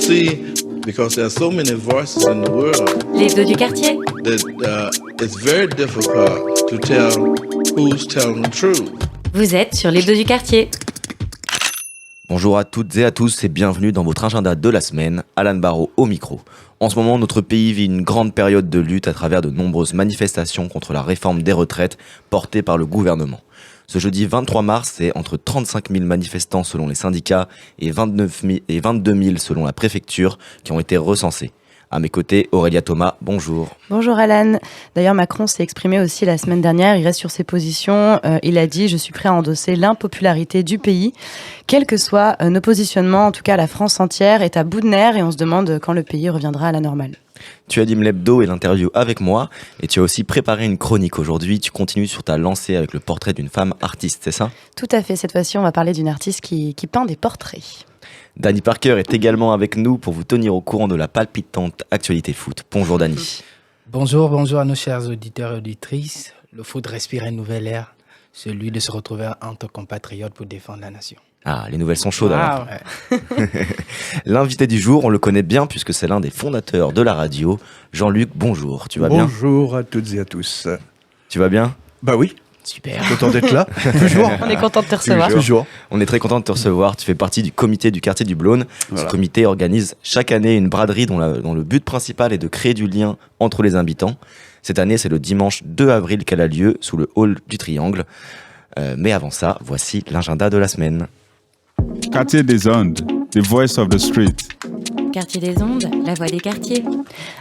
see, because there are so many voices in the world, L'hebdo du quartier. that it's very difficult to tell who's telling the truth. Vous êtes sur l'hebdo du quartier. Bonjour à toutes et à tous et bienvenue dans votre agenda de la semaine, Alan Barraud au micro. En ce moment, notre pays vit une grande période de lutte à travers de nombreuses manifestations contre la réforme des retraites portée par le gouvernement. Ce jeudi 23 mars, c'est entre 35 000 manifestants selon les syndicats et 22 000 selon la préfecture qui ont été recensés. À mes côtés, Aurélia Thomas, bonjour. Bonjour Alan. D'ailleurs, Macron s'est exprimé aussi la semaine dernière. Il reste sur ses positions. Il a dit « Je suis prêt à endosser l'impopularité du pays ». Quels que soient nos positionnements, en tout cas la France entière est à bout de nerfs et on se demande quand le pays reviendra à la normale. Tu animes l'hebdo et l'interview avec moi et tu as aussi préparé une chronique aujourd'hui. Tu continues sur ta lancée avec le portrait d'une femme artiste, c'est ça ? Tout à fait. Cette fois-ci, on va parler d'une artiste qui peint des portraits. Danny Parker est également avec nous pour vous tenir au courant de la palpitante actualité foot. Bonjour Danny. Bonjour à nos chers auditeurs et auditrices. Le foot respire un nouvel air, celui de se retrouver entre compatriotes pour défendre la nation. Ah, les nouvelles sont chaudes alors. Ouais. L'invité du jour, on le connaît bien puisque c'est l'un des fondateurs de la radio. Jean-Luc, bonjour, tu vas bien ? Bonjour à toutes et à tous. Tu vas bien ? Bah oui, Super. content d'être là, toujours. On est content de te recevoir. Toujours. On est très content de te recevoir. Tu fais partie du comité du quartier du Blône. Voilà. Ce comité organise chaque année une braderie dont le but principal est de créer du lien entre les habitants. Cette année, c'est le dimanche 2 avril qu'elle a lieu sous le hall du Triangle. Mais avant ça, voici l'agenda de la semaine. Quartier des Ondes, the voice of the street. Quartier des ondes, la voix des quartiers.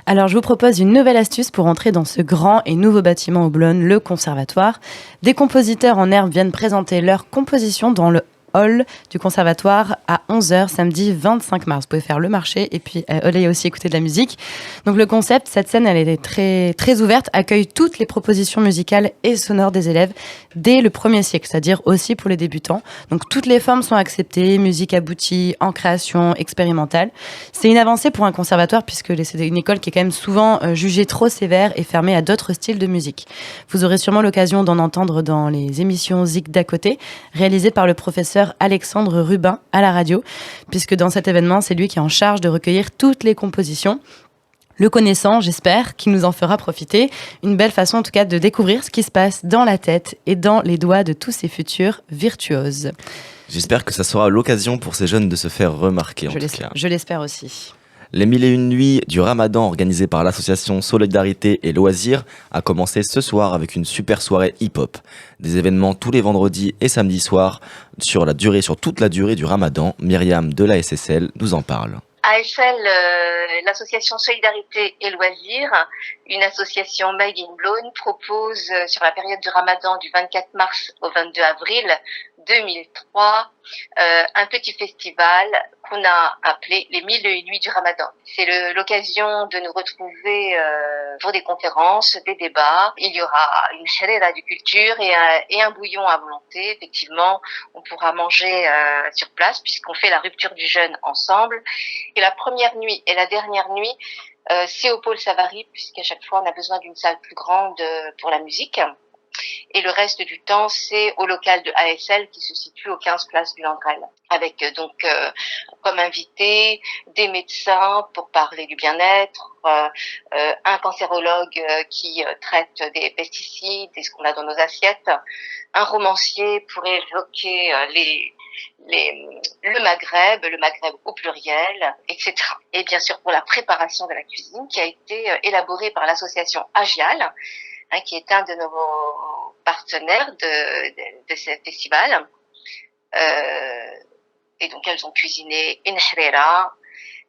Alors, je vous propose une nouvelle astuce pour entrer dans ce grand et nouveau bâtiment au Blône, le Conservatoire. Des compositeurs en herbe viennent présenter leur composition dans le hall du Conservatoire à 11h samedi 25 mars. Vous pouvez faire le marché et puis aller aussi écouter de la musique. Donc le concept, cette scène, elle est très, très ouverte, accueille toutes les propositions musicales et sonores des élèves dès le 1er siècle, c'est-à-dire aussi pour les débutants. Donc toutes les formes sont acceptées, musique aboutie, en création, expérimentale. C'est une avancée pour un conservatoire puisque c'est une école qui est quand même souvent jugée trop sévère et fermée à d'autres styles de musique. Vous aurez sûrement l'occasion d'en entendre dans les émissions Zik d'à côté, réalisées par le professeur Alexandre Rubin à la radio, puisque dans cet événement, c'est lui qui est en charge de recueillir toutes les compositions. Le connaissant, j'espère, qu'il nous en fera profiter. Une belle façon, en tout cas, de découvrir ce qui se passe dans la tête et dans les doigts de tous ces futurs virtuoses. J'espère que ça sera l'occasion pour ces jeunes de se faire remarquer en tout cas. Je l'espère aussi. Les 1001 nuits du Ramadan organisées par l'association Solidarité et Loisirs a commencé ce soir avec une super soirée hip-hop. Des événements tous les vendredis et samedis soirs sur toute la durée du Ramadan. Myriam de la SSL nous en parle. ASL, l'association Solidarité et Loisirs, une association Made in Blône, propose sur la période du Ramadan du 24 mars au 22 avril 2003 un petit festival qu'on a appelé les 1001 nuits du Ramadan. C'est l'occasion de nous retrouver pour des conférences, des débats. Il y aura une harira de culture et un bouillon à volonté. Effectivement, on pourra manger sur place puisqu'on fait la rupture du jeûne ensemble. Et la première nuit et la dernière nuit, c'est au pôle Savary puisqu'à chaque fois on a besoin d'une salle plus grande pour la musique. Et le reste du temps, c'est au local de ASL qui se situe aux 15 places du Landrel. Avec comme invités des médecins pour parler du bien-être, un cancérologue qui traite des pesticides et ce qu'on a dans nos assiettes, un romancier pour évoquer le Maghreb au pluriel, etc. Et bien sûr pour la préparation de la cuisine qui a été élaborée par l'association Agial, qui est un de nos partenaires de ce festival. Et donc, elles ont cuisiné une harira.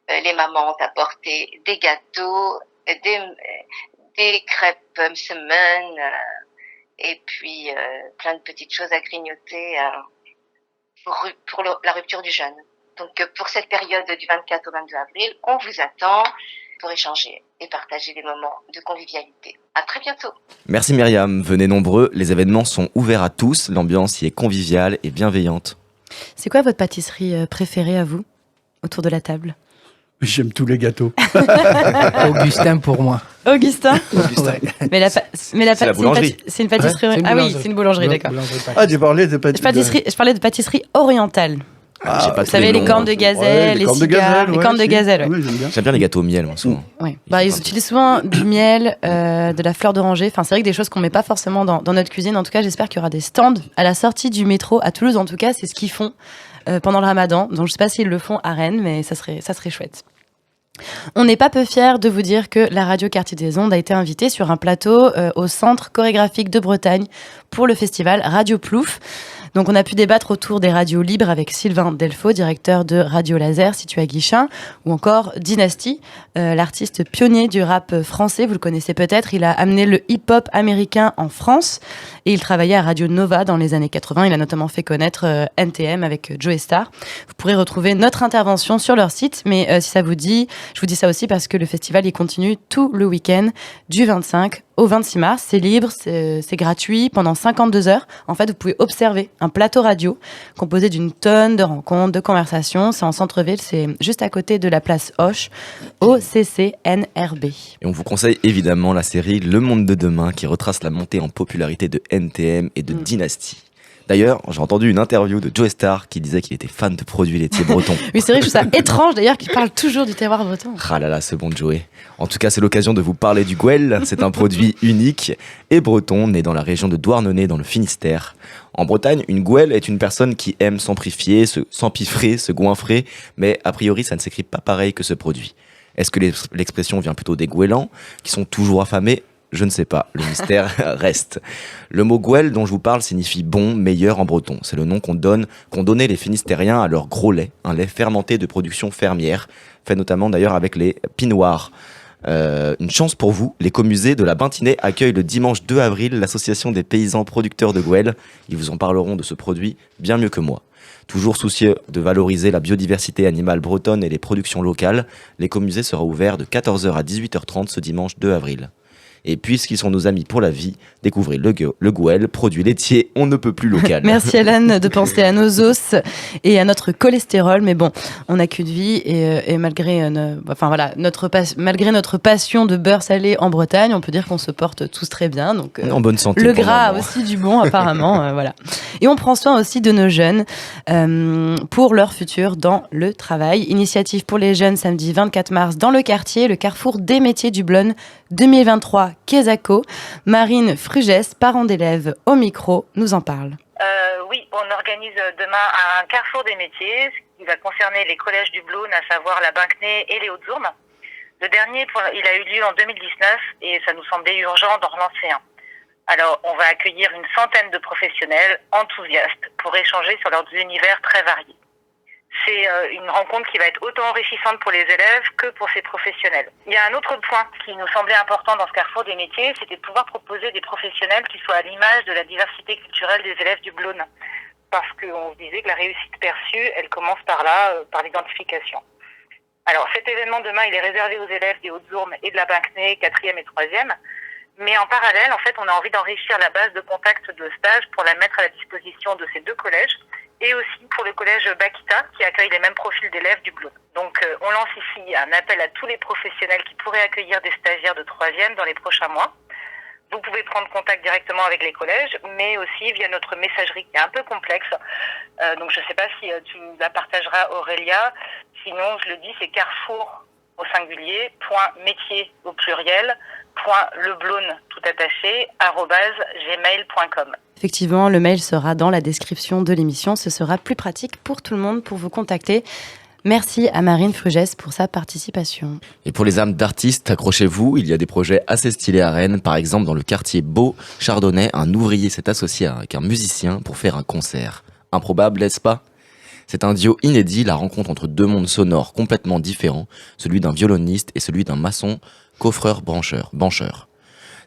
Les mamans ont apporté des gâteaux, des crêpes msemen, et puis plein de petites choses à grignoter pour la rupture du jeûne. Donc, pour cette période du 24 au 22 avril, on vous attend pour échanger et partager des moments de convivialité. À très bientôt. Merci Myriam, venez nombreux, les événements sont ouverts à tous, l'ambiance y est conviviale et bienveillante. C'est quoi votre pâtisserie préférée à vous, autour de la table ? J'aime tous les gâteaux. Augustin pour moi. Augustin. Ouais. C'est la boulangerie. C'est une pâtisserie. Ouais, c'est une Ah oui, boulangerie. c'est une boulangerie, d'accord. Boulangerie, Ah, tu parlais de pâtisserie. Je parlais de pâtisserie orientale. J'ai pas Vous tous savez, les noms. cornes de gazelle, les cigares, les cornes de gazelle. Ouais. Oui, j'aime bien. J'aime bien les gâteaux au miel, moi, souvent. Ouais. Ils utilisent souvent du miel, de la fleur d'oranger. Enfin, c'est vrai que des choses qu'on met pas forcément dans notre cuisine. En tout cas, j'espère qu'il y aura des stands à la sortie du métro à Toulouse. En tout cas, c'est ce qu'ils font pendant le Ramadan. Donc, je sais pas s'ils le font à Rennes, mais ça serait chouette. On n'est pas peu fiers de vous dire que la radio Quartier des Ondes a été invitée sur un plateau au Centre chorégraphique de Bretagne pour le festival Radio Plouf. Donc on a pu débattre autour des radios libres avec Sylvain Delfaux, directeur de Radio Laser situé à Guichin, ou encore Dynasty, l'artiste pionnier du rap français, vous le connaissez peut-être, il a amené le hip-hop américain en France et il travaillait à Radio Nova dans les années 80, il a notamment fait connaître NTM avec Joey Star. Vous pourrez retrouver notre intervention sur leur site, mais si ça vous dit, je vous dis ça aussi parce que le festival il continue tout le week-end du 25 au 26 mars, c'est libre, c'est gratuit, pendant 52 heures. En fait, vous pouvez observer un plateau radio composé d'une tonne de rencontres, de conversations. C'est en centre-ville, c'est juste à côté de la place Hoche, au CCNRB. Et on vous conseille évidemment la série Le Monde de Demain qui retrace la montée en popularité de NTM et de Dynasty. D'ailleurs, j'ai entendu une interview de Joey Star qui disait qu'il était fan de produits laitiers bretons. Oui, c'est vrai que je trouve ça étrange d'ailleurs qu'il parle toujours du terroir breton. Ah là là, ce bon Joey. En tout cas, c'est l'occasion de vous parler du Gouel. C'est un produit unique et breton, né dans la région de Douarnenez, dans le Finistère. En Bretagne, une Gouel est une personne qui aime s'emprifier, s'empiffrer, se goinfrer, mais a priori, ça ne s'écrit pas pareil que ce produit. Est-ce que l'expression vient plutôt des Gouélans, qui sont toujours affamés ? Je ne sais pas, le mystère reste. Le mot Gouel dont je vous parle signifie bon, meilleur en breton. C'est le nom qu'ont donné les Finistériens à leur gros lait, un lait fermenté de production fermière, fait notamment d'ailleurs avec les pinoirs. Une chance pour vous, l'écomusée de la Bintinée accueille le dimanche 2 avril l'association des paysans producteurs de Gouel. Ils vous en parleront de ce produit bien mieux que moi. Toujours soucieux de valoriser la biodiversité animale bretonne et les productions locales, l'écomusée sera ouvert de 14h à 18h30 ce dimanche 2 avril. Et puisqu'ils sont nos amis pour la vie, découvrez le Gouel, produit laitier, on ne peut plus local. Merci Alan de penser à nos os et à notre cholestérol, mais bon, on n'a qu'une vie et malgré, malgré notre passion de beurre salé en Bretagne, on peut dire qu'on se porte tous très bien. Donc, en bonne santé. Le gras a aussi du bon apparemment, voilà. Et on prend soin aussi de nos jeunes pour leur futur dans le travail. Initiative pour les jeunes samedi 24 mars dans le quartier, le carrefour des métiers du Blon 2023 Quesaco. Marine Frugès, parent d'élèves au micro, nous en parle. Oui, on organise demain un carrefour des métiers, ce qui va concerner les collèges du Blon, à savoir la Binquenée et les Hautes-Ourmes. Le dernier, il a eu lieu en 2019 et ça nous semblait urgent d'en relancer un. Alors, on va accueillir une centaine de professionnels enthousiastes pour échanger sur leurs univers très variés. C'est une rencontre qui va être autant enrichissante pour les élèves que pour ces professionnels. Il y a un autre point qui nous semblait important dans ce carrefour des métiers, c'était de pouvoir proposer des professionnels qui soient à l'image de la diversité culturelle des élèves du Blon. Parce qu'on se disait que la réussite perçue, elle commence par là, par l'identification. Alors cet événement demain, il est réservé aux élèves des Hautes-Ourmes et de la Binquenée, 4e et 3e. Mais en parallèle, en fait, on a envie d'enrichir la base de contact de stage pour la mettre à la disposition de ces deux collèges et aussi pour le collège Bakita qui accueille les mêmes profils d'élèves du Blon. Donc on lance ici un appel à tous les professionnels qui pourraient accueillir des stagiaires de 3e dans les prochains mois. Vous pouvez prendre contact directement avec les collèges, mais aussi via notre messagerie qui est un peu complexe. Donc je ne sais pas si tu la partageras, Aurélia. Sinon, je le dis, c'est carrefour au singulier, .métier au pluriel, .leblon tout attaché, @gmail.com. Effectivement, le mail sera dans la description de l'émission. Ce sera plus pratique pour tout le monde pour vous contacter. Merci à Marine Frugès pour sa participation. Et pour les âmes d'artistes, accrochez-vous, il y a des projets assez stylés à Rennes. Par exemple, dans le quartier Beau-Chardonnay, un ouvrier s'est associé avec un musicien pour faire un concert. Improbable, n'est-ce pas ? C'est un duo inédit, la rencontre entre deux mondes sonores complètement différents, celui d'un violoniste et celui d'un maçon coffreur-brancheur.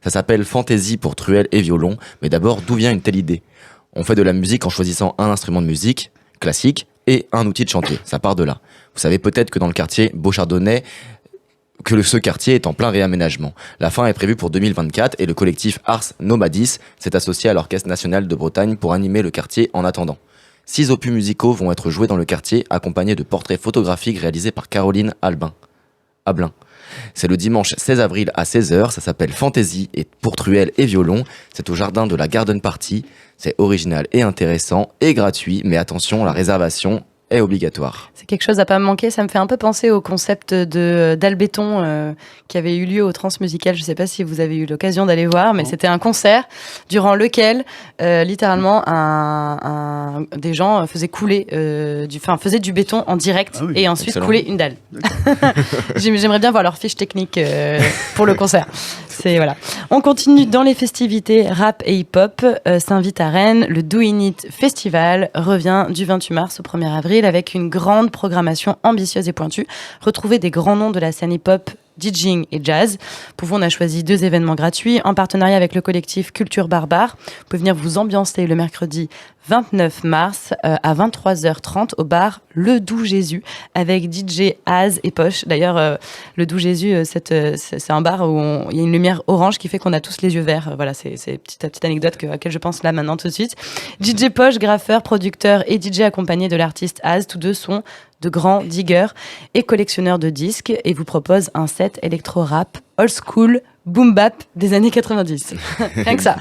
Ça s'appelle Fantaisie pour truelle et violon, mais d'abord, d'où vient une telle idée ? On fait de la musique en choisissant un instrument de musique, classique, et un outil de chantier, ça part de là. Vous savez peut-être que dans le quartier Beau-Chardonnay, ce quartier est en plein réaménagement. La fin est prévue pour 2024 et le collectif Ars Nomadis s'est associé à l'Orchestre National de Bretagne pour animer le quartier en attendant. 6 opus musicaux vont être joués dans le quartier, accompagnés de portraits photographiques réalisés par Caroline Ablin. C'est le dimanche 16 avril à 16h, ça s'appelle Fantaisie et pour truelle et violon. C'est au jardin de la Garden Party. C'est original et intéressant et gratuit, mais attention, la réservation est obligatoire. C'est quelque chose à pas manquer. Ça me fait un peu penser au concept d'Albéton qui avait eu lieu au Transmusical. Je sais pas si vous avez eu l'occasion d'aller voir, mais c'était un concert durant lequel littéralement des gens faisaient couler faisaient du béton en direct et ensuite Excellent. couler une dalle. J'aimerais bien voir leur fiche technique pour le concert. Voilà. On continue dans les festivités rap et hip-hop. S'invite à Rennes, le Do It It Festival revient du 28 mars au 1er avril avec une grande programmation ambitieuse et pointue. Retrouvez des grands noms de la scène hip-hop, DJing et jazz. Pour vous, on a choisi 2 événements gratuits en partenariat avec le collectif Culture Barbare. Vous pouvez venir vous ambiancer le mercredi 29 mars à 23h30 au bar Le Doux Jésus avec DJ Az et Poche. D'ailleurs, Le Doux Jésus, c'est un bar où il y a une lumière orange qui fait qu'on a tous les yeux verts. Voilà, c'est une petite anecdote à laquelle je pense là maintenant tout de suite. DJ Poche, graffeur, producteur et DJ accompagné de l'artiste Az. Tous deux sont de grands diggers et collectionneurs de disques et vous propose un set électro-rap old school boom bap des années 90. Rien que ça.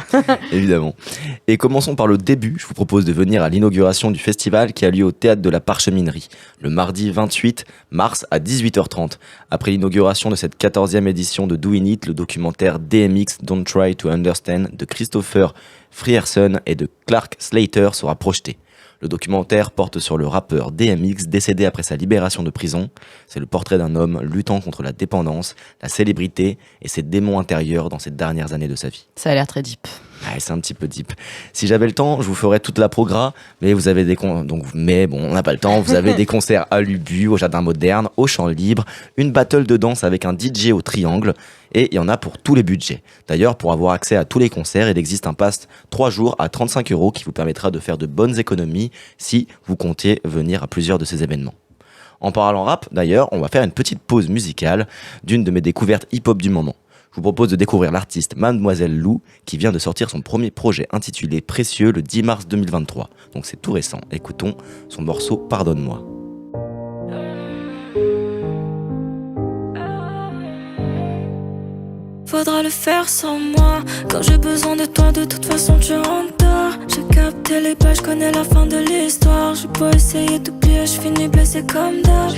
Évidemment. Et commençons par le début. Je vous propose de venir à l'inauguration du festival qui a lieu au Théâtre de la Parcheminerie, le mardi 28 mars à 18h30. Après l'inauguration de cette 14e édition de Do It It, le documentaire DMX Don't Try to Understand de Christopher Frierson et de Clark Slater sera projeté. Le documentaire porte sur le rappeur DMX décédé après sa libération de prison. C'est le portrait d'un homme luttant contre la dépendance, la célébrité et ses démons intérieurs dans ces dernières années de sa vie. Ça a l'air très deep. Ouais, c'est un petit peu deep. Si j'avais le temps, je vous ferais toute la progra, mais vous avez mais bon, on n'a pas le temps. Vous avez des concerts à l'Ubu, au Jardin Moderne, au Champ Libre, une battle de danse avec un DJ au Triangle, et il y en a pour tous les budgets. D'ailleurs, pour avoir accès à tous les concerts, il existe un pass 3 jours à 35 € qui vous permettra de faire de bonnes économies si vous comptiez venir à plusieurs de ces événements. En parlant rap, d'ailleurs, on va faire une petite pause musicale d'une de mes découvertes hip-hop du moment. Je vous propose de découvrir l'artiste Mademoiselle Lou qui vient de sortir son premier projet intitulé Précieux le 10 mars 2023. Donc c'est tout récent. Écoutons son morceau Pardonne-moi. Faudra le faire sans moi. Quand j'ai besoin de toi, de toute façon tu rentres tard. J'ai capté les pages, je connais la fin de l'histoire. J'ai pas essayé d'oublier, je finis blessé comme d'hab.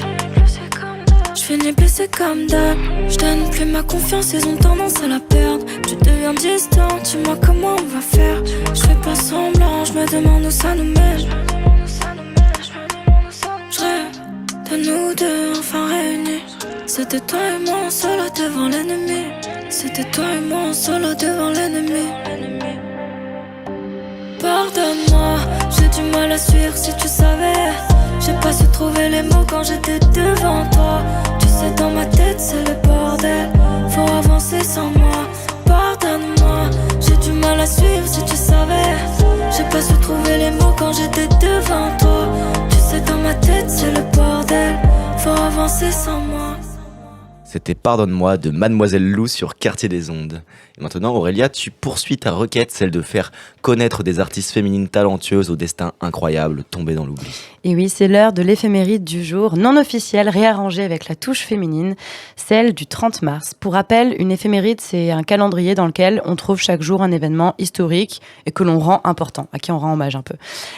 Je finis blessé comme d'hab. Je donne plus ma confiance, ils ont tendance à la perdre. Tu deviens distant, dis-moi comment on va faire. Je fais pas semblant, je me demande où ça nous mène. Je rêve de nous deux enfin réunis. C'était toi et moi en solo devant l'ennemi. C'était toi et moi en solo devant l'ennemi. Pardonne-moi, j'ai du mal à suivre si tu savais. J'ai pas su trouver les mots quand j'étais devant toi. Tu sais dans ma tête c'est le bordel. Faut avancer sans moi. Pardonne-moi, j'ai du mal à suivre si tu savais. J'ai pas su trouver les mots quand j'étais devant toi. Tu sais dans ma tête c'est le bordel. Faut avancer sans moi. C'était Pardonne-moi de Mademoiselle Lou sur Quartier des Ondes. Et maintenant, Aurélia, tu poursuis ta requête, celle de faire connaître des artistes féminines talentueuses au destin incroyable, tombées dans l'oubli. Et oui, c'est l'heure de l'éphéméride du jour, non officielle, réarrangée avec la touche féminine, celle du 30 mars. Pour rappel, une éphéméride, c'est un calendrier dans lequel on trouve chaque jour un événement historique et que l'on rend important, à qui on rend hommage un peu.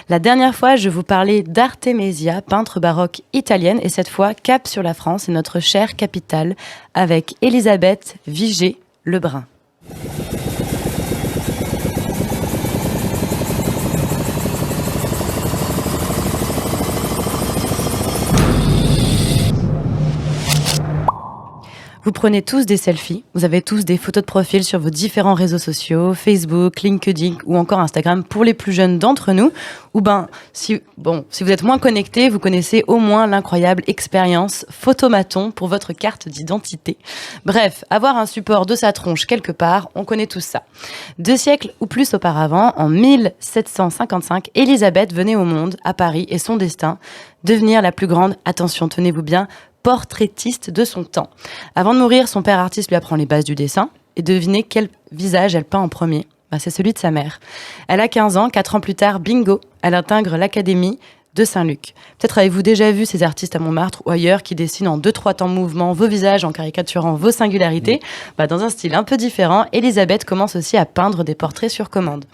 La dernière fois, je vous parlais d'Artemisia, peintre baroque italienne, et cette fois, cap sur la France et notre chère capitale, avec Elisabeth Vigée-Lebrun. Vous prenez tous des selfies, vous avez tous des photos de profil sur vos différents réseaux sociaux, Facebook, LinkedIn ou encore Instagram pour les plus jeunes d'entre nous. Ou si vous êtes moins connectés, vous connaissez au moins l'incroyable expérience Photomaton pour votre carte d'identité. Bref, avoir un support de sa tronche quelque part, on connaît tous ça. 2 siècles ou plus auparavant, en 1755, Élisabeth venait au monde, à Paris, et son destin, devenir la plus grande, attention, tenez-vous bien, portraitiste de son temps. Avant de mourir, son père artiste lui apprend les bases du dessin et devinez quel visage elle peint en premier. C'est celui de sa mère. Elle a 15 ans, 4 ans plus tard, bingo, elle intègre l'académie de Saint-Luc. Peut-être avez-vous déjà vu ces artistes à Montmartre ou ailleurs qui dessinent en 2-3 temps mouvements vos visages en caricaturant vos singularités. Dans un style un peu différent, Elisabeth commence aussi à peindre des portraits sur commande.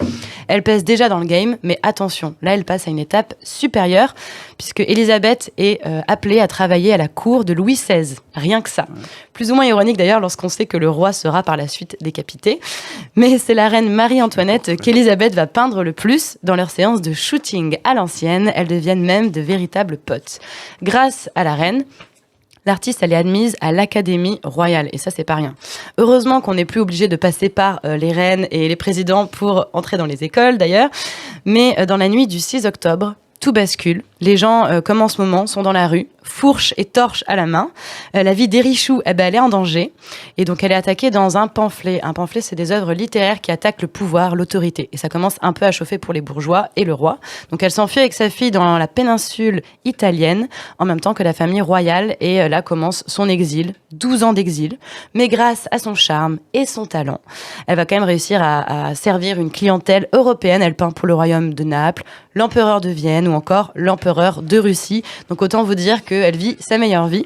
Elle pèse déjà dans le game, mais attention, là elle passe à une étape supérieure, puisque Elisabeth est appelée à travailler à la cour de Louis XVI. Rien que ça. Plus ou moins ironique d'ailleurs lorsqu'on sait que le roi sera par la suite décapité. Mais c'est la reine Marie-Antoinette qu'Elisabeth va peindre le plus dans leurs séances de shooting à l'ancienne. Elles deviennent même de véritables potes. Grâce à la reine, l'artiste, elle est admise à l'Académie royale, et ça, c'est pas rien. Heureusement qu'on n'est plus obligé de passer par les reines et les présidents pour entrer dans les écoles, d'ailleurs. Mais dans la nuit du 6 octobre, tout bascule. Les gens, comme en ce moment, sont dans la rue, fourche et torche à la main. La vie d'Érichou, elle est en danger. Et donc, elle est attaquée dans un pamphlet. Un pamphlet, c'est des œuvres littéraires qui attaquent le pouvoir, l'autorité. Et ça commence un peu à chauffer pour les bourgeois et le roi. Donc, elle s'enfuit avec sa fille dans la péninsule italienne, en même temps que la famille royale. Et là commence son exil, 12 ans d'exil. Mais grâce à son charme et son talent, elle va quand même réussir à servir une clientèle européenne. Elle peint pour le royaume de Naples, l'empereur de Vienne ou encore l'empereur de Russie. Donc autant vous dire qu'elle vit sa meilleure vie.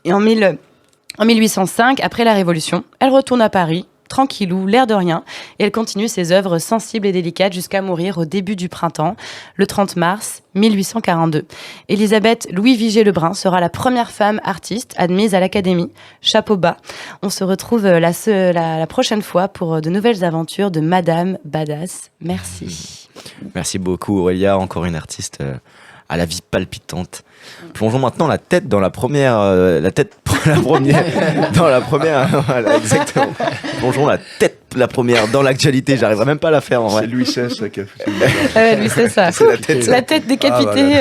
Et en 1805, après la Révolution, elle retourne à Paris, tranquillou, l'air de rien, et elle continue ses œuvres sensibles et délicates jusqu'à mourir au début du printemps, le 30 mars 1842. Élisabeth Louis Vigée-Lebrun sera la première femme artiste admise à l'Académie. Chapeau bas. On se retrouve la prochaine fois pour de nouvelles aventures de Madame Badass. Merci. Merci beaucoup Aurélia, encore une artiste à la vie palpitante. Plongeons maintenant la tête dans la première, voilà, exactement. Plongeons la première dans l'actualité. J'arriverai même pas à la faire en vrai. C'est Louis XVI ça, qui a fait. Louis XVI, ça. C'est La tête décapitée.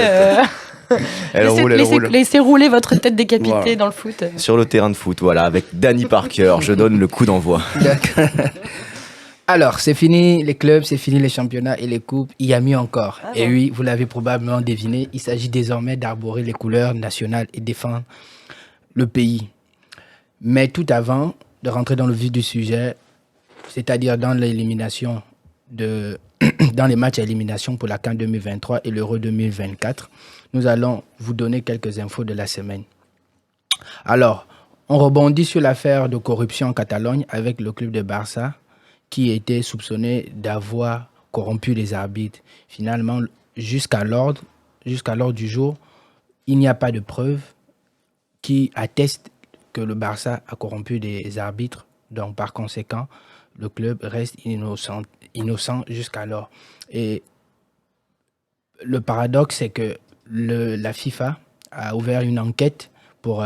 Elle roule. Laissez rouler votre tête décapitée Voilà. dans le foot. Sur le terrain de foot, voilà, avec Danny Parker. Je donne le coup d'envoi. D'accord. Alors, c'est fini les clubs, c'est fini les championnats et les coupes. Il y a mieux encore. Et oui, vous l'avez probablement deviné, il s'agit désormais d'arborer les couleurs nationales et défendre le pays. Mais tout avant de rentrer dans le vif du sujet, c'est-à-dire dans l'élimination dans les matchs à élimination pour la CAN 2023 et l'Euro 2024, nous allons vous donner quelques infos de la semaine. Alors, on rebondit sur l'affaire de corruption en Catalogne avec le club de Barça, qui était soupçonné d'avoir corrompu les arbitres. Finalement, jusqu'à l'ordre du jour, il n'y a pas de preuves qui attestent que le Barça a corrompu des arbitres. Donc, par conséquent, le club reste innocent jusqu'alors. Et le paradoxe, c'est que la FIFA a ouvert une enquête pour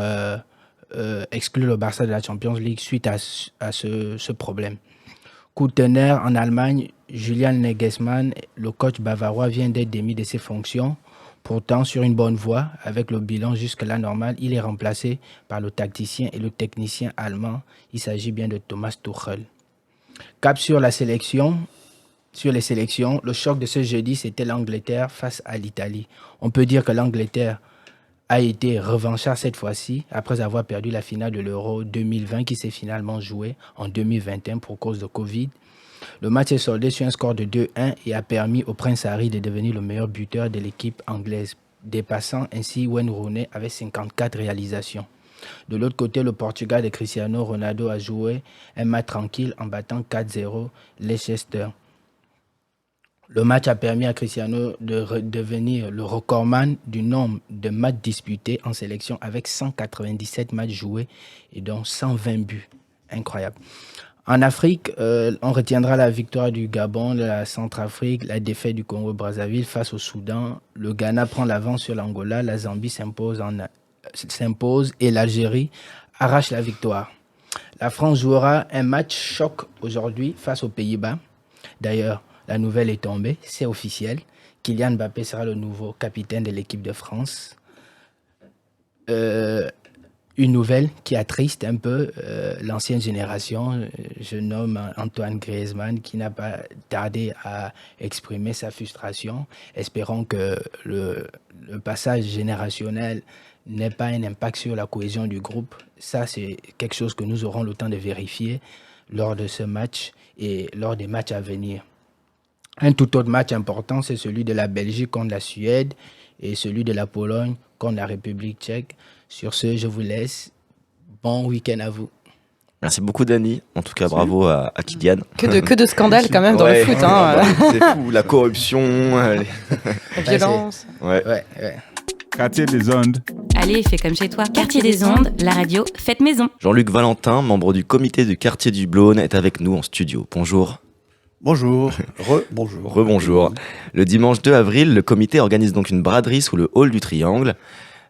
exclure le Barça de la Champions League suite à ce problème. Coup de tonnerre en Allemagne, Julian Nagelsmann, le coach bavarois, vient d'être démis de ses fonctions. Pourtant, sur une bonne voie, avec le bilan jusque-là normal, il est remplacé par le tacticien et le technicien allemand. Il s'agit bien de Thomas Tuchel. Cap sur les sélections, le choc de ce jeudi, c'était l'Angleterre face à l'Italie. On peut dire que l'Angleterre a été revanchard cette fois-ci, après avoir perdu la finale de l'Euro 2020 qui s'est finalement jouée en 2021 pour cause de Covid. Le match est soldé sur un score de 2-1 et a permis au Prince Harry de devenir le meilleur buteur de l'équipe anglaise, dépassant ainsi Wayne Rooney avec 54 réalisations. De l'autre côté, le Portugal de Cristiano Ronaldo a joué un match tranquille en battant 4-0 Leicester. Le match a permis à Cristiano de devenir le recordman du nombre de matchs disputés en sélection avec 197 matchs joués et dont 120 buts. Incroyable. En Afrique, on retiendra la victoire du Gabon, de la Centrafrique, la défaite du Congo-Brazzaville face au Soudan. Le Ghana prend l'avance sur l'Angola, la Zambie s'impose et l'Algérie arrache la victoire. La France jouera un match choc aujourd'hui face aux Pays-Bas. D'ailleurs, la nouvelle est tombée, c'est officiel. Kylian Mbappé sera le nouveau capitaine de l'équipe de France. Une nouvelle qui attriste un peu l'ancienne génération. Je nomme Antoine Griezmann qui n'a pas tardé à exprimer sa frustration. Espérons que le passage générationnel n'ait pas un impact sur la cohésion du groupe. Ça, c'est quelque chose que nous aurons le temps de vérifier lors de ce match et lors des matchs à venir. Un tout autre match important, c'est celui de la Belgique contre la Suède. et celui de la Pologne contre la République tchèque. Sur ce, je vous laisse. Bon week-end à vous. Merci beaucoup Dany, en tout cas bravo à Kylian. Que de scandales quand même dans le foot. C'est fou, la corruption, la violence. Ouais. Quartier des ondes. Allez, fais comme chez toi. Quartier des ondes, la radio, faites maison. Jean-Luc Valentin, membre du comité du quartier du Blône, est avec nous en studio. Bonjour. Bonjour. Rebonjour. Rebonjour. Le dimanche 2 avril, le comité organise donc une braderie sous le hall du Triangle.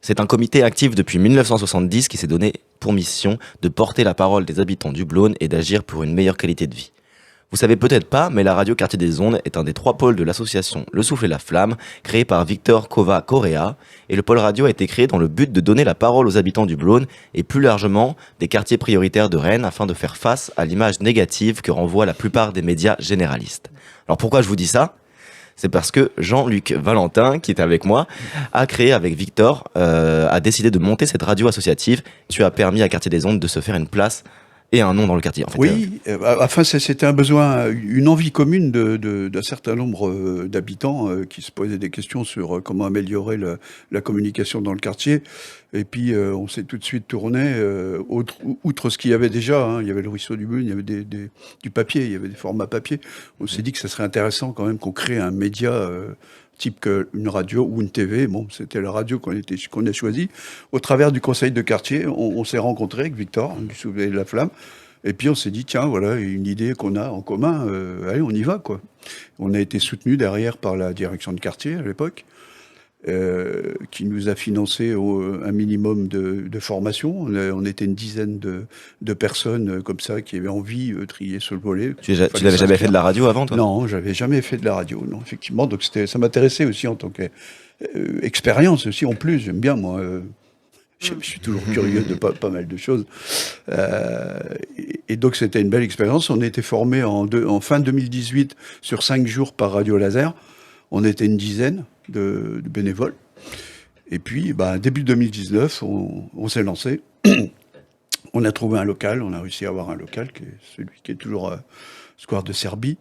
C'est un comité actif depuis 1970 qui s'est donné pour mission de porter la parole des habitants du Blône et d'agir pour une meilleure qualité de vie. Vous savez peut-être pas, mais la radio Quartier des Ondes est un des 3 pôles de l'association Le Souffle et la Flamme, créée par Victor Kova-Correa. Et le pôle radio a été créé dans le but de donner la parole aux habitants du Blône et plus largement des quartiers prioritaires de Rennes afin de faire face à l'image négative que renvoient la plupart des médias généralistes. Alors pourquoi je vous dis ça ? C'est parce que Jean-Luc Valentin, qui est avec moi, a créé avec Victor, a décidé de monter cette radio associative. Tu as permis à Quartier des Ondes de se faire une place et un nom dans le quartier. En fait. Oui, enfin c'était un besoin, une envie commune d'un certain nombre d'habitants qui se posaient des questions sur comment améliorer la communication dans le quartier. Et puis on s'est tout de suite tourné, outre ce qu'il y avait déjà, hein, il y avait le ruisseau du Blône, il y avait du papier, il y avait des formats papier. On s'est dit que ça serait intéressant quand même qu'on crée un média type qu'une radio ou une TV. Bon, c'était la radio qu'on a choisi. Au travers du conseil de quartier, on s'est rencontrés avec Victor, du Souffle et de la Flamme. Et puis on s'est dit, tiens, voilà, une idée qu'on a en commun, allez, on y va, quoi. On a été soutenus derrière par la direction de quartier à l'époque, qui nous a financé un minimum de formation. On était une dizaine de personnes comme ça qui avaient envie de trier sur le volet. Tu n'avais jamais fait de la radio avant, toi ? Non, j'avais jamais fait de la radio, non, effectivement. Donc ça m'intéressait aussi en tant qu'expérience aussi. En plus, j'aime bien, moi. Je suis toujours curieux de pas mal de choses. Et donc c'était une belle expérience. On a été formés en fin 2018 sur 5 jours par Radio Laser. On était une dizaine de bénévoles. Et puis, début 2019, on s'est lancé. On a trouvé un local, on a réussi à avoir un local, qui est celui qui est toujours Square de Serbie.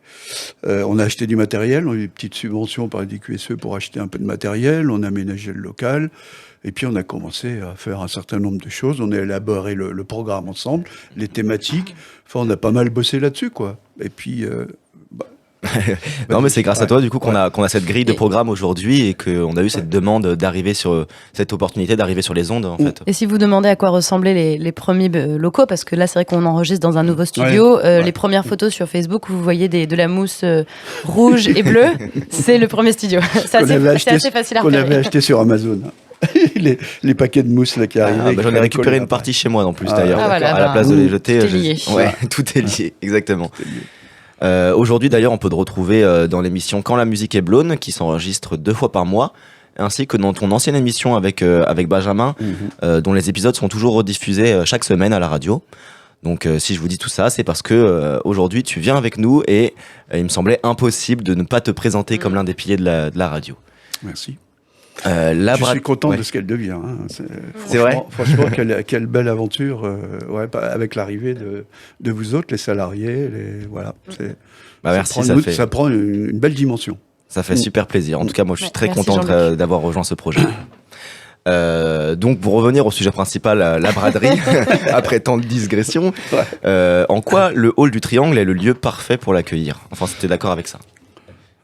On a acheté du matériel, on a eu une petite subvention par la DQSE pour acheter un peu de matériel, on a aménagé le local, et puis on a commencé à faire un certain nombre de choses. On a élaboré le programme ensemble, les thématiques. Enfin, on a pas mal bossé là-dessus, quoi. Et puis... non mais c'est grâce à toi du coup qu'on a cette grille de programme aujourd'hui et qu'on a eu cette demande d'arriver sur cette opportunité d'arriver sur les ondes en fait. Et si vous demandez à quoi ressemblaient les premiers locaux, parce que là c'est vrai qu'on enregistre dans un nouveau studio, les premières photos sur Facebook où vous voyez de la mousse rouge et bleue, c'est le premier studio. C'est assez facile à repérer. Qu'on avait acheté sur Amazon. les paquets de mousse là qui arrivaient. J'en ai récupéré une partie chez moi en plus d'ailleurs. Voilà, à la place de les jeter. Tout est lié. Ouais, tout est lié, exactement. Aujourd'hui d'ailleurs on peut te retrouver dans l'émission Quand la musique est blonde qui s'enregistre 2 fois par mois ainsi que dans ton ancienne émission avec Benjamin dont les épisodes sont toujours rediffusés chaque semaine à la radio. Donc si je vous dis tout ça c'est parce que aujourd'hui tu viens avec nous et il me semblait impossible de ne pas te présenter comme l'un des piliers de la radio. Merci. Je suis content de ce qu'elle devient. Hein. C'est vrai. Franchement, quelle belle aventure avec l'arrivée de vous autres, les salariés. Voilà. Merci, ça prend une belle dimension. Ça fait super plaisir. En tout cas, moi, je suis très content d'avoir rejoint ce projet. Donc, pour revenir au sujet principal, la braderie, après tant de digressions, en quoi le hall du Triangle est le lieu parfait pour l'accueillir ? Enfin, si tu es d'accord avec ça ?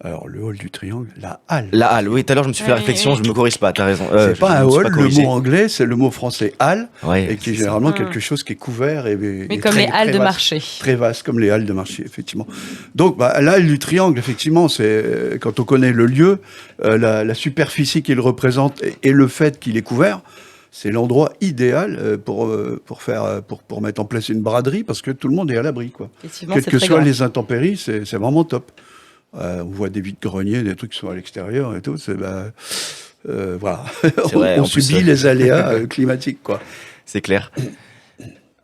Alors, le hall du Triangle, la halle. La halle, oui, tout à l'heure je me suis fait la réflexion, je me corrige pas, t'as raison. C'est pas un hall, le mot anglais, c'est le mot français halle, ouais, et qui est généralement quelque chose qui est couvert. Mais comme les halles de marché. Très vaste, comme les halles de marché, effectivement. Donc, la halle du Triangle, effectivement, c'est quand on connaît le lieu, la superficie qu'il représente et le fait qu'il est couvert, c'est l'endroit idéal pour mettre en place une braderie, parce que tout le monde est à l'abri, quoi. Quelles que soient les intempéries, c'est vraiment top. On voit des vides-greniers, des trucs qui sont à l'extérieur et tout. Voilà. Vrai, on subit les aléas climatiques, quoi. C'est clair.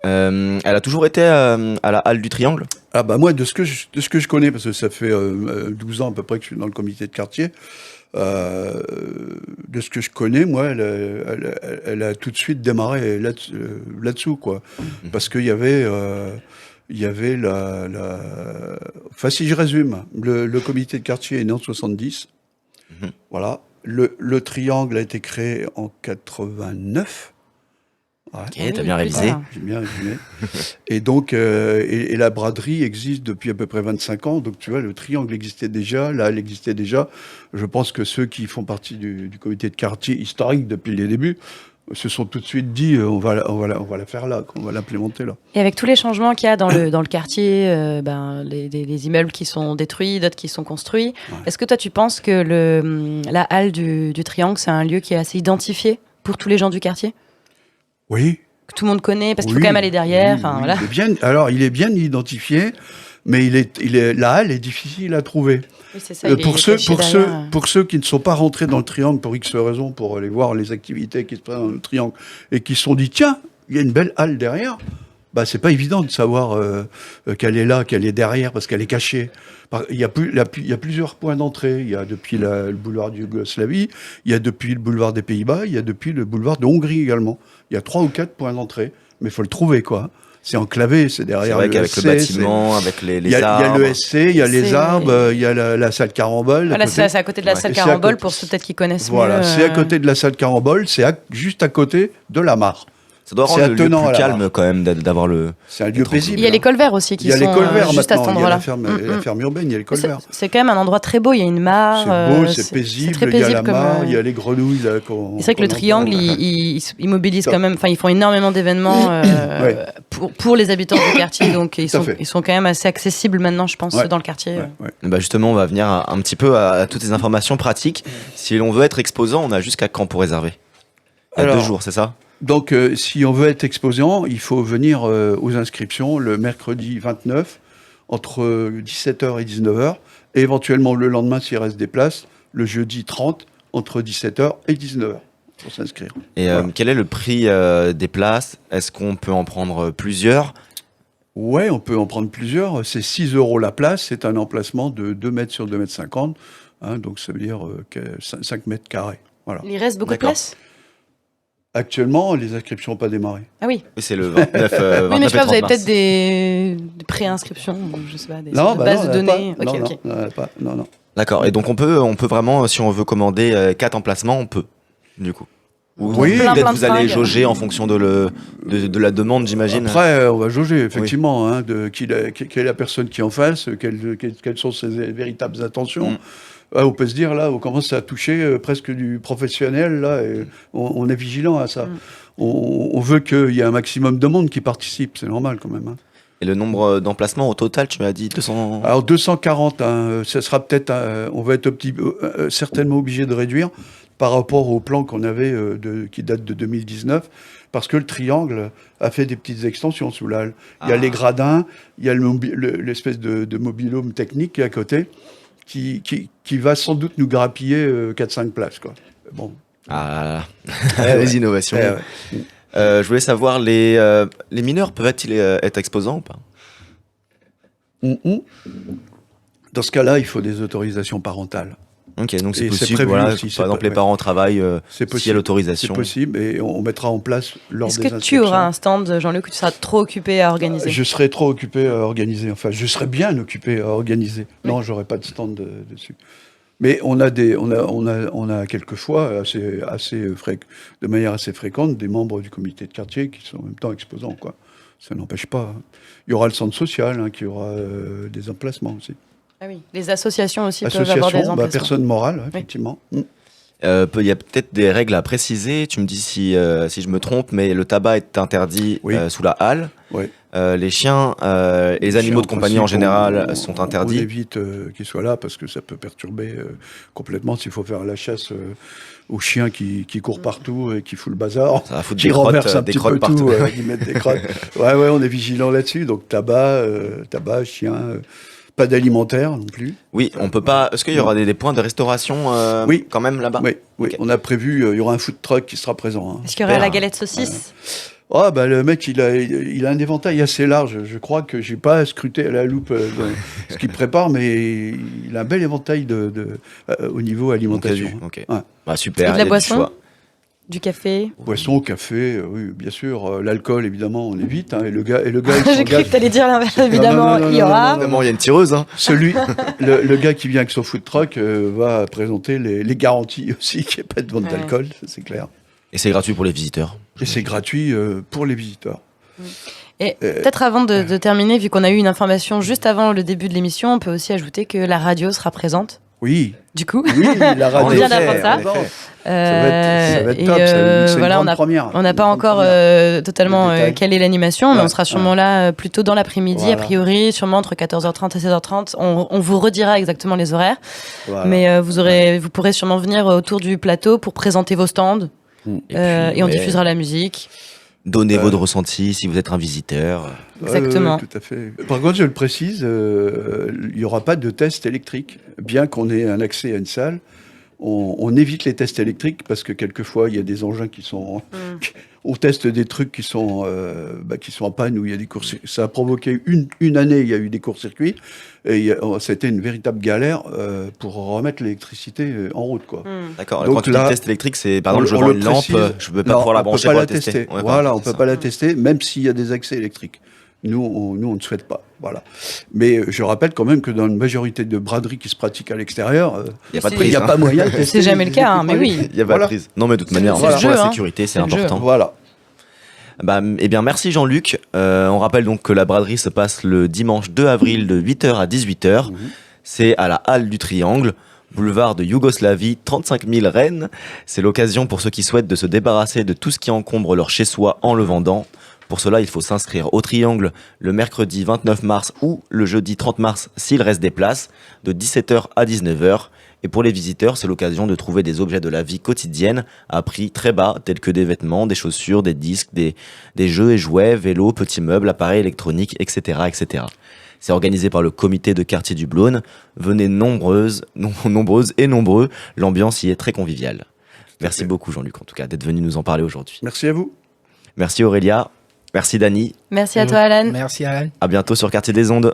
Elle a toujours été à la halle du Triangle ? Ah bah moi, de ce que je connais, parce que ça fait 12 ans à peu près que je suis dans le comité de quartier, de ce que je connais, moi, elle a tout de suite démarré là-dessous, quoi. Parce qu'il y avait... enfin, si je résume, le comité de quartier est né en 70. Voilà. Le triangle a été créé en 89. Ouais. Ok, t'as bien révisé. J'ai bien résumé. Et donc, et la braderie existe depuis à peu près 25 ans. Donc, tu vois, le triangle existait déjà, là, elle existait déjà. Je pense que ceux qui font partie du comité de quartier historique depuis les débuts se sont tout de suite dit on va la faire là, on va l'implémenter là. Et avec tous les changements qu'il y a dans le quartier, les immeubles qui sont détruits, d'autres qui sont construits, est-ce que toi tu penses que la halle du Triangle, c'est un lieu qui est assez identifié pour tous les gens du quartier ? Oui. Que tout le monde connaît, parce qu'il faut quand même aller derrière. Voilà. Il est bien identifié, mais la halle est difficile à trouver. Oui, c'est ça, pour ceux qui ne sont pas rentrés dans le triangle pour X raisons, pour aller voir les activités qui se passent dans le triangle, et qui se sont dit, tiens, il y a une belle halle derrière, bah, c'est pas évident de savoir qu'elle est là, qu'elle est derrière, parce qu'elle est cachée. Il y a plusieurs points d'entrée. Il y a depuis le boulevard de Yougoslavie, il y a depuis le boulevard des Pays-Bas, il y a depuis le boulevard de Hongrie également. Il y a 3 ou 4 points d'entrée, mais il faut le trouver, quoi. C'est enclavé, c'est derrière le SC. Avec le bâtiment, avec les arbres. Il y a le SC, il y a les arbres, il y a la salle Carambole. Voilà, c'est à côté de la salle Carambole, pour ceux peut-être qui connaissent mieux. Voilà, c'est à côté de la salle Carambole, c'est juste à côté de la mare. Ça doit rendre le lieu plus calme quand même d'avoir le... C'est un lieu paisible. Il y a l'école vert aussi qui sont juste à cet endroit-là. Il y a la ferme urbaine, il y a l'école vert. C'est quand même un endroit très beau, il y a une mare. C'est beau, c'est paisible, il y a la mare, il y a les grenouilles. C'est vrai que le triangle, ils mobilisent quand même, enfin ils font énormément d'événements pour les habitants du quartier, donc ils sont quand même assez accessibles maintenant, je pense, dans le quartier. Bah justement, on va venir un petit peu à toutes ces informations pratiques. Si l'on veut être exposant, on a jusqu'à quand pour réserver ? Il y a 2 jours, c'est ça ? Donc, si on veut être exposant, il faut venir aux inscriptions le mercredi 29, entre 17h et 19h, et éventuellement le lendemain, s'il reste des places, le jeudi 30, entre 17h et 19h, pour s'inscrire. Et quel est le prix des places ? Est-ce qu'on peut en prendre plusieurs ? Ouais, on peut en prendre plusieurs. C'est 6 € la place. C'est un emplacement de 2 mètres sur 2 mètres 50. Hein, donc, ça veut dire 5 mètres carrés. Voilà. Il reste beaucoup de place ? Actuellement, les inscriptions n'ont pas démarré. Ah oui. Oui, c'est le 29, oui, mais je sais pas, vous avez peut-être mars. des préinscriptions, je sais pas, des bases de données. Non. D'accord. Et donc on peut vraiment, si on veut commander 4 emplacements, on peut, du coup. Oui. Peut-être vous allez jauger en fonction de la demande, j'imagine. Après, on va jauger, effectivement, quelle est la personne qui est en face, quelles sont ses véritables intentions. On peut se dire, là, on commence à toucher presque du professionnel, là, et on est vigilant à ça. On veut qu'il y ait un maximum de monde qui participe, c'est normal quand même. Et le nombre d'emplacements au total, tu m'as dit 200... Alors 240, ça sera peut-être, on va être certainement obligé de réduire par rapport au plan qu'on avait qui date de 2019, parce que le triangle a fait des petites extensions sous la halle. Il y a les gradins, il y a l'espèce de mobil-home technique qui est à côté, qui va sans doute nous grappiller 4-5 places, quoi. Bon. Ah, les innovations. Je voulais savoir, les mineurs peuvent-ils être exposants ou pas ? Dans ce cas-là, il faut des autorisations parentales. Ok, donc c'est Et possible, prévu voilà, aussi, par exemple les parents travaillent, s'il y a l'autorisation. C'est possible, et on mettra en place lors des inscriptions. Est-ce que tu auras un stand, Jean-Luc, ou tu seras trop occupé à organiser ? Je serai trop occupé à organiser, enfin je serai bien occupé à organiser. Oui. Non, j'aurai pas de stand dessus. Mais on a quelquefois, de manière assez fréquente, des membres du comité de quartier qui sont en même temps exposants, quoi. Ça n'empêche pas. Il y aura le centre social, qui aura des emplacements aussi. Ah oui, les associations aussi peuvent avoir des emplacements. Personne morale, effectivement. Il y a peut-être des règles à préciser, tu me dis si je me trompe, mais le tabac est interdit sous la halle. Oui. Les chiens et les animaux de compagnie en général sont interdits. On évite qu'ils soient là parce que ça peut perturber complètement s'il faut faire la chasse aux chiens qui courent partout et qui foutent le bazar. Ça va foutre qui des renversent un des petit crottes peu partout. tout, qui mettent des crottes. Ouais, on est vigilant là-dessus. Donc tabac, chien, pas d'alimentaire non plus. Oui, on peut pas. Est-ce qu'il y aura des points de restauration oui. quand même là-bas ? Oui, okay. On a prévu, il y aura un food truck qui sera présent. Est-ce qu'il y aura la galette saucisse ? Le mec, il a un éventail assez large. Je crois que j'ai pas scruté à la loupe ce qu'il prépare, mais il a un bel éventail au niveau alimentation. Okay. Bah, super. Et de la boisson ? Du café. Boisson, café, oui, bien sûr. L'alcool, évidemment, on évite. Hein, et le gars il J'ai cru s'engage. que tu allais dire l'inverse, évidemment, non, il y non, aura. non, Évidemment, il y a une tireuse. Hein. Le gars qui vient avec son food truck va présenter les garanties aussi, qu'il n'y ait pas de vente d'alcool, ça, c'est clair. Et c'est gratuit pour les visiteurs. Et c'est gratuit pour les visiteurs. Et peut-être avant de terminer, vu qu'on a eu une information juste avant le début de l'émission, on peut aussi ajouter que la radio sera présente. Oui, Du coup, oui, la radio. On vient d'apprendre ça. en effet. Ça va être et, top, c'est une voilà, grande première. on n'a pas Une encore grande première. totalement Le détail. quelle est l'animation, mais Ouais, on sera sûrement là plutôt dans l'après-midi, Voilà. a priori, sûrement entre 14h30 et 16h30. On vous redira exactement les horaires, Voilà. mais vous pourrez sûrement venir autour du plateau pour présenter vos stands, et on ouais. diffusera la musique. Donnez votre ressenti si vous êtes un visiteur. Exactement. Tout à fait. Par contre, je le précise, il n'y aura pas de test électrique. Bien qu'on ait un accès à une salle, on évite les tests électriques parce que quelquefois, il y a des engins qui sont... On teste des trucs qui sont en panne, où il y a des courts. Ça a provoqué une année, il y a eu des courts-circuits, et c'était une véritable galère pour remettre l'électricité en route, quoi. D'accord. Donc Quand tu là, dis test électrique, c'est par exemple, je on vends le une lampe, précise. je ne peux pas Non, pouvoir la on peut brancher pas pour la la tester. tester. Ouais, Voilà, on c'est peut ça. pas la tester, même s'il y a des accès électriques. Nous, on ne souhaite pas. Voilà. Mais je rappelle quand même que dans une majorité de braderies qui se pratiquent à l'extérieur, Il n'y a pas de il prise. n'y a hein. pas moyen de tester. C'est jamais le cas, hein, mais oui. Il n'y a pas de prise. Non, mais de toute manière, c'est le pour jeu, la hein. sécurité, c'est C'est le jeu. important. Voilà. Eh bien, merci Jean-Luc. On rappelle donc que la braderie se passe le dimanche 2 avril de 8h à 18h. C'est à la Halle du Triangle, boulevard de Yougoslavie, 35 000 Rennes. C'est l'occasion pour ceux qui souhaitent de se débarrasser de tout ce qui encombre leur chez-soi en le vendant. Pour cela, il faut s'inscrire au Triangle le mercredi 29 mars ou le jeudi 30 mars s'il reste des places, de 17h à 19h. Et pour les visiteurs, c'est l'occasion de trouver des objets de la vie quotidienne à prix très bas, tels que des vêtements, des chaussures, des disques, des jeux et jouets, vélos, petits meubles, appareils électroniques, etc. etc. C'est organisé par le comité de quartier du Blône. Venez nombreuses et nombreux, l'ambiance y est très conviviale. Merci beaucoup Jean-Luc en tout cas d'être venu nous en parler aujourd'hui. Merci à vous. Merci Aurélia, merci Dany, Merci à toi, Alan. Merci Alan. à bientôt sur Quartier des Ondes.